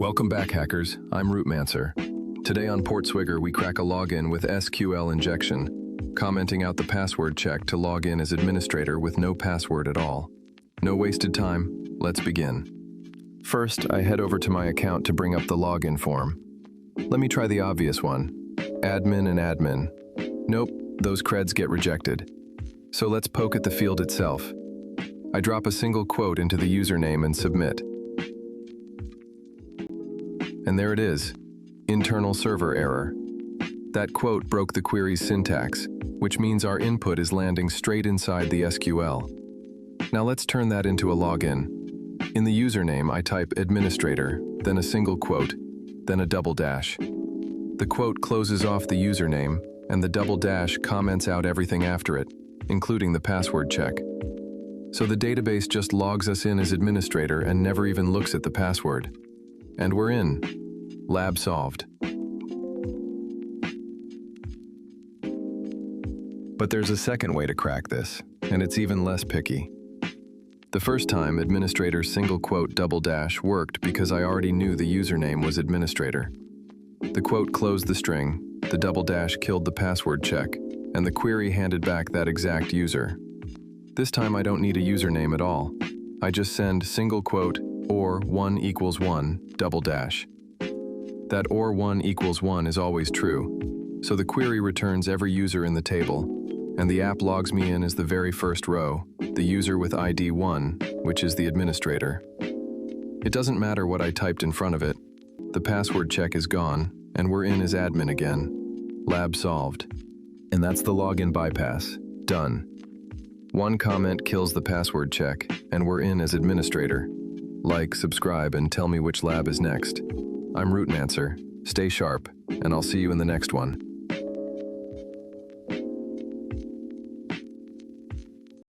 Welcome back, hackers. I'm Rootmancer. Today on PortSwigger, we crack a login with SQL injection, commenting out the password check to log in as administrator with no password at all. No wasted time, let's begin. First, I head over to my account to bring up the login form. Let me try the obvious one. Admin and admin. Nope, those creds get rejected. So let's poke at the field itself. I drop a single quote into the username and submit. And there it is, internal server error. That quote broke the query's syntax, which means our input is landing straight inside the SQL. Now let's turn that into a login. In the username, I type administrator, then a single quote, then a double dash. The quote closes off the username, and the double dash comments out everything after it, including the password check. So the database just logs us in as administrator and never even looks at the password. And we're in. Lab solved. But there's a second way to crack this, and it's even less picky. The first time, administrator's single quote double dash worked because I already knew the username was administrator. The quote closed the string, the double dash killed the password check, and the query handed back that exact user. This time I don't need a username at all. I just send single quote or 1 equals 1 double dash. That or 1 equals 1 is always true, so the query returns every user in the table, and the app logs me in as the very first row, the user with ID 1, which is the administrator. It doesn't matter what I typed in front of it. The password check is gone, and we're in as admin again. Lab solved. And that's the login bypass. Done. One comment kills the password check, and we're in as administrator. Like, subscribe, and tell me which lab is next. I'm Rootmancer. Stay sharp, and I'll see you in the next one.